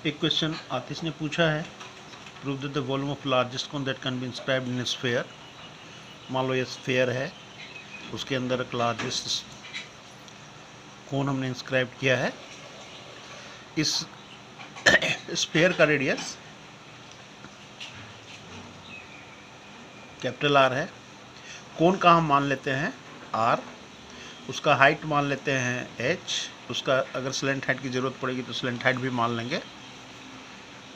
एक क्वेश्चन आतिश ने पूछा है, prove that the volume of largest cone that can be inscribed in sphere. मान लो ये स्फेयर है, उसके अंदर एक लार्जेस्ट कोन हमने इंस्क्राइब किया है। इस स्फेयर का रेडियस कैपिटल आर है, कोन का हम मान लेते हैं आर, उसका हाइट मान लेते हैं एच, उसका अगर स्लेंट हाइट की ज़रूरत पड़ेगी तो स्लेंट हाइट भी मान लेंगे।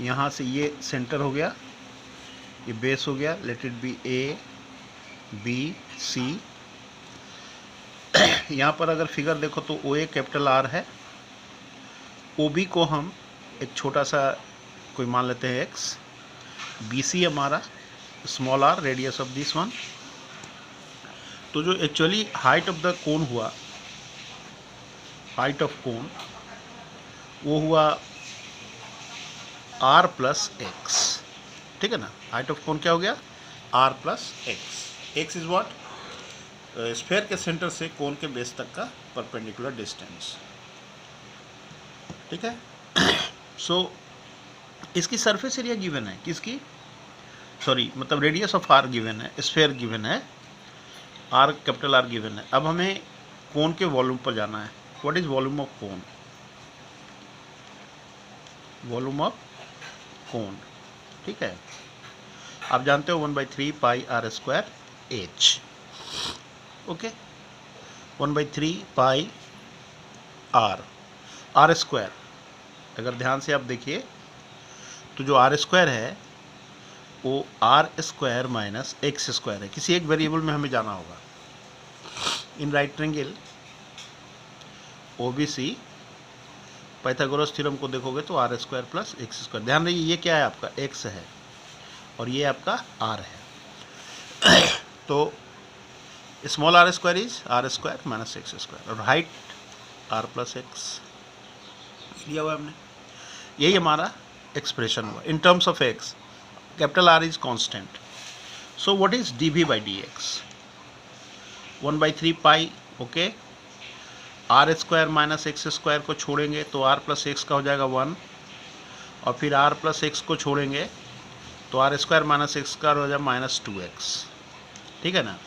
यहाँ से ये सेंटर हो गया, ये बेस हो गया, let it be A B C. यहाँ पर अगर फिगर देखो तो ओ ए कैपिटल आर है, ओ बी को हम एक छोटा सा कोई मान लेते हैं एक्स, बी सी हमारा small R, radius of this one. तो जो actually height of the cone हुआ, हाइट ऑफ कोन वो हुआ आर प्लस एक्स, ठीक है ना। हाइट ऑफ कोन क्या हो गया, R plus X. X is what, sphere के सेंटर से कोन के बेस तक का परपेंडिकुलर डिस्टेंस, ठीक है। सो इसकी सरफेस एरिया गिवन है, किसकी, सॉरी मतलब रेडियस ऑफ आर गिवन है, स्फेयर गिवन है, आर कैपिटल आर गिवन है। अब हमें कोन के वॉल्यूम पर जाना है। What is volume of cone, volume of cone, ठीक है। आप जानते हो 1/3 pi R square H, okay. 1/3 pi R square, अगर ध्यान से आप देखिए तो जो आर स्क्वायर है वो R square minus X square है। किसी एक वेरिएबल में हमें जाना होगा। In right triangle O B C Pythagoras theorem को देखोगे तो R square plus X square. ध्यान रखिए ये क्या है, आपका एक्स है और ये आपका आर है। तो small R square is R square minus X square, और हाइट आर प्लस एक्स दिया हुआ हमने। यही हमारा एक्सप्रेशन हुआ in terms of X. Capital R is constant. So what is D V by D X, 1/3 pi, okay. R square minus X square को छोड़ेंगे तो आर प्लस एक्स का हो जाएगा 1, और फिर आर प्लस एक्स को छोड़ेंगे तो आर स्क्वायर माइनस एक्स का हो जाएगा -2x, ठीक है ना।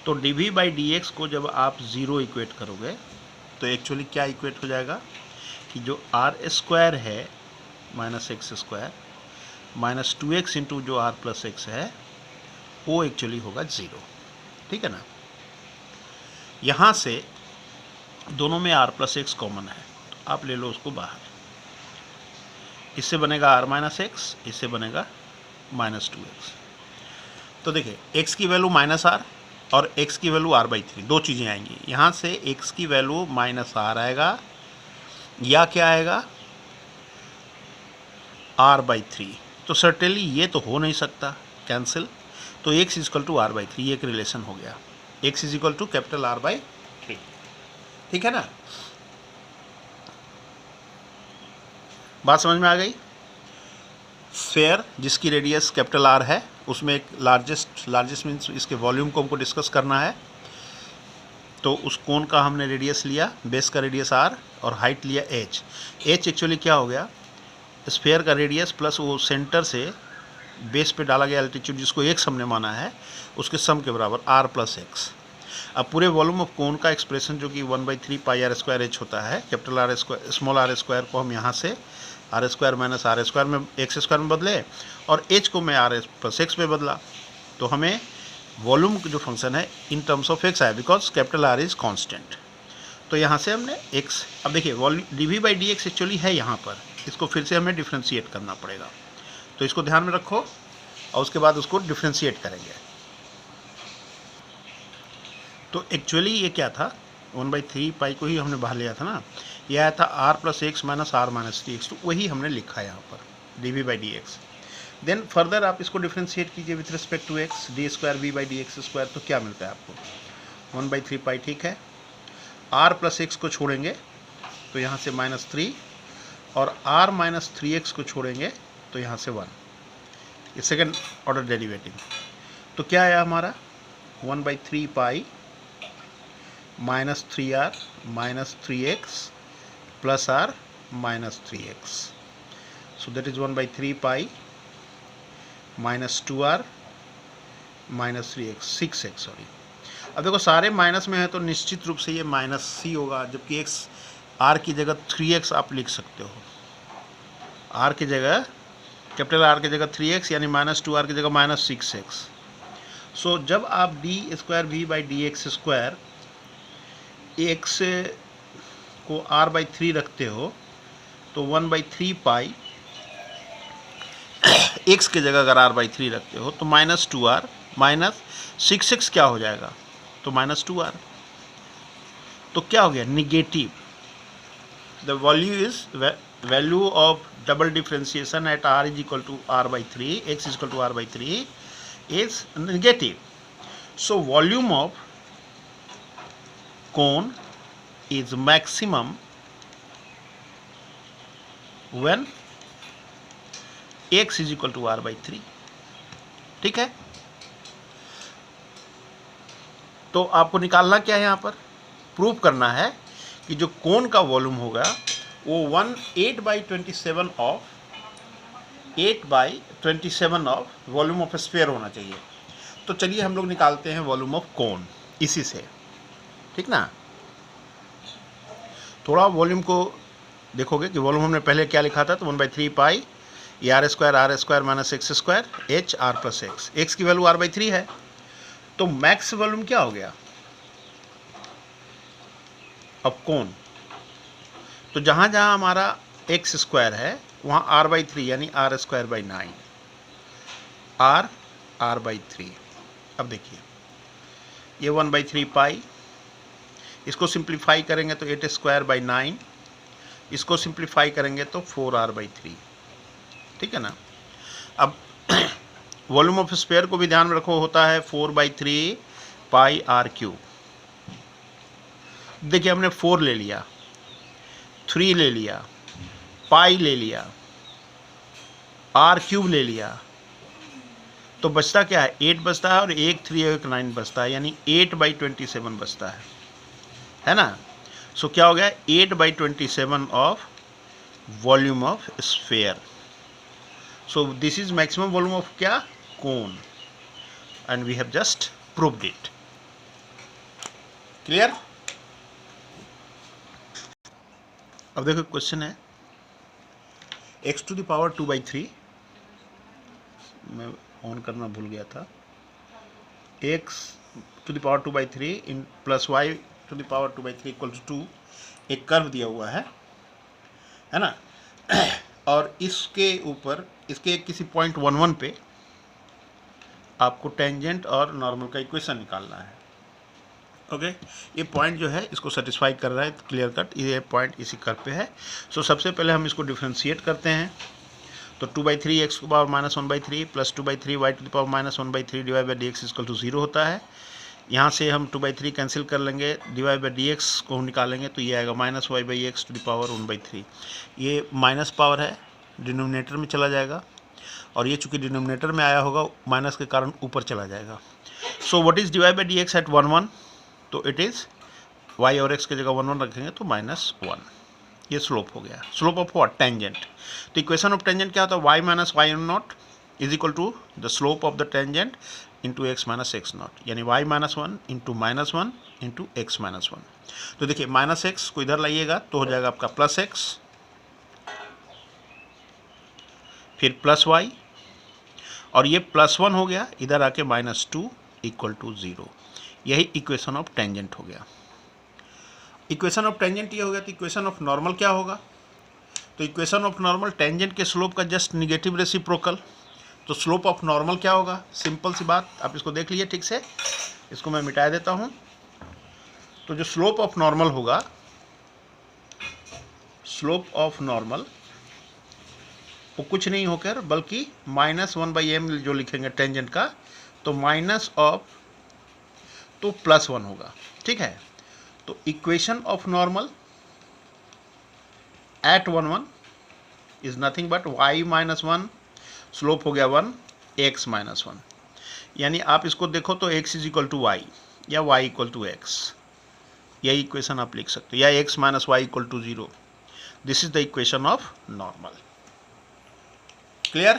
तो D V by D X को जब आप ज़ीरो इक्वेट करोगे तो एक्चुअली क्या इक्वेट हो जाएगा कि जो आर स्क्वायर है minus X square minus 2x into जो आर प्लस एक्स है वो एक्चुअली होगा 0, ठीक है ना। यहाँ से दोनों में आर प्लस एक्स कॉमन है तो आप ले लो उसको बाहर। इससे बनेगा आर माइनस एक्स, इससे बनेगा -2x। तो देखिए x की वैल्यू -r और x की वैल्यू r/3, दो चीज़ें आएंगी। यहाँ से x की वैल्यू -r आएगा या क्या आएगा r/3। तो सर्टेनली ये तो हो नहीं सकता, कैंसिल। तो x = r/3, ये एक रिलेशन हो गया। x = कैपिटल R/3, ठीक है ना। बात समझ में आ गई। स्फेयर जिसकी रेडियस कैपिटल आर है उसमें एक लार्जेस्ट मीन्स इसके वॉल्यूम को हमको डिस्कस करना है। तो उस कोन का हमने रेडियस लिया, बेस का रेडियस आर और हाइट लिया एच। एच एक्चुअली क्या हो गया, स्फेयर का रेडियस प्लस वो सेंटर से बेस पे डाला गया एल्टीट्यूड जिसको एक्स हमने माना है, उसके सम के बराबर आर प्लस एक्स। अब पूरे वॉल्यूम ऑफ कोन का एक्सप्रेशन जो कि 1/3 पाई आर स्क्वायर एच होता है, capital R square small R square को हम यहाँ से R square minus R square में एक्स स्क्वायर में बदले और एच को मैं आर प्लस एक्स में बदला, तो हमें वॉल्यूम जो फंक्शन है इन टर्म्स ऑफ एक्स आया, because capital R is constant. तो यहाँ से हमने एक्स, अब देखिए volume D V by D X actually है यहाँ पर, इसको फिर से हमें डिफ्रेंशिएट करना पड़ेगा। तो इसको ध्यान में रखो और उसके बाद उसको डिफ्रेंशिएट करेंगे। तो एक्चुअली ये क्या था, 1/3 पाई को ही हमने बाहर लिया था ना, ये आया था R plus X minus R minus D X, तो वही हमने लिखा है यहाँ पर D V by D X. Then further आप इसको डिफ्रेंशिएट कीजिए with respect to X, D square V by D X square, तो क्या मिलता है आपको 1/3 पाई, ठीक है। आर प्लस एक्स को छोड़ेंगे तो यहाँ से -3 और आर माइनस 3x को छोड़ेंगे तो यहाँ से 1, ये सेकेंड ऑर्डर डेरिवेटिव। तो क्या आया हमारा 1/3 पाई -3r -3x plus r -3x, so that is 1/3 pi minus 2r minus 3x 6x sorry. अब देखो सारे माइनस में है तो निश्चित रूप से ये माइनस सी होगा, जबकि x r की जगह 3x आप लिख सकते हो। r की जगह कैपिटल R की जगह 3x यानी माइनस 2r की जगह माइनस 6x। सो जब आप d²v/dx² x को r/3 रखते हो तो 1/3 पाई x की जगह अगर r/3 रखते हो तो माइनस 2r माइनस 6x क्या हो जाएगा, तो माइनस 2r। तो क्या हो गया, negative. The value of double differentiation at r is equal to r/3 x is equal to r/3 is negative. So volume of cone is maximum when x is equal to r/3। ठीक है, तो आपको निकालना क्या है, यहाँ पर prove करना है कि जो कोन का वॉल्यूम होगा वो 8/27 ऑफ वॉल्यूम ऑफ स्फीयर होना चाहिए। तो चलिए हम लोग निकालते हैं वॉल्यूम ऑफ कोन इसी से, ठीक ना। थोड़ा वॉल्यूम को देखोगे कि वॉल्यूम हमने पहले क्या लिखा था, तो 1/3 पाई ये r² minus x² h r plus x की वैल्यू r/3 है। तो मैक्स वॉल्यूम क्या हो गया अब कोन, तो जहां जहां हमारा x² है वहां r/3 यानी r²/9 r/3। अब देखिए ये 1/3 पाई, इसको सिंप्लीफाई करेंगे तो 8²/9, इसको सिंप्लीफाई करेंगे तो 4r/3। ठीक है ना। अब वॉल्यूम ऑफ स्फीयर को भी ध्यान में रखो, होता है 4/3 पाई r³। देखिए हमने 4 ले लिया, 3 ले लिया, पाई ले लिया, r³ ले लिया, तो बचता क्या है, 8 बचता है, और 1 3 1 9 बचता है, यानी 8/27 बचता है ना। सो क्या हो गया, 8/27 of volume of sphere. So this is maximum volume of क्या, cone, and we have just proved it. Clear. अब देखो क्वेश्चन है x⁴ 2/3, मैं ऑन करना भूल गया था, x⁴ 2/3 in plus y⁴ 2/3 equal to 2 एक कर्व दिया हुआ है ना। और इसके ऊपर इसके किसी पॉइंट 1 पे आपको टेंजेंट और नॉर्मल का इक्वेशन निकालना है। ओके, ये पॉइंट जो है इसको सेटिस्फाई कर रहा है, क्लियर कट, ये पॉइंट इसी कर्व पे है। सो सबसे पहले हम इसको डिफ्रेंशिएट करते हैं, तो 2/3 x की power -1/3 plus 2/3 y to the power -1/3 divide by dx equal to 0 होता है। यहाँ से हम 2/3 कैंसिल कर लेंगे, डिवाइड बाई dx को हम निकालेंगे तो ये आएगा -y/x टू द पावर 1/3। ये माइनस पावर है, डिनोमिनेटर में चला जाएगा, और ये चूँकि डिनोमिनेटर में आया होगा माइनस के कारण ऊपर चला जाएगा। So what is divide by dx at 1 तो इट इज़ y और x की जगह 1 रखेंगे तो -1। ये स्लोप हो गया, स्लोप ऑफ व्हाट, टेंजेंट। तो इक्वेशन ऑफ टेंजेंट क्या होता है, y minus y0 is equal to the slope of the tangent into x minus x0, यानी y minus 1 into -1 into x minus 1। तो देखिए माइनस x को इधर लाइएगा तो हो जाएगा आपका प्लस x, फिर प्लस y, और ये +1 हो गया, इधर आके -2 इक्वल टू 0। यही इक्वेशन ऑफ टेंजेंट हो गया। इक्वेशन ऑफ टेंजेंट ये हो गया, तो इक्वेशन ऑफ नॉर्मल क्या होगा, तो इक्वेशन ऑफ नॉर्मल टेंजेंट के स्लोप का जस्ट निगेटिव रेसिप्रोकल। तो स्लोप ऑफ नॉर्मल क्या होगा, सिंपल सी बात, आप इसको देख लीजिए ठीक से, इसको मैं मिटा देता हूँ। तो जो स्लोप ऑफ नॉर्मल होगा, स्लोप ऑफ नॉर्मल वो कुछ नहीं होकर बल्कि -1/m जो लिखेंगे टेंजेंट का, तो माइनस ऑफ तो +1 होगा। ठीक है, तो equation of normal at 1 is nothing but y minus 1, slope हो गया 1, x माइनस 1, यानी आप इसको देखो तो x is equal to y या y इक्वल टू x, यही इक्वेशन आप लिख सकते हो, या x minus y equal to 0। This is the equation of normal. Clear.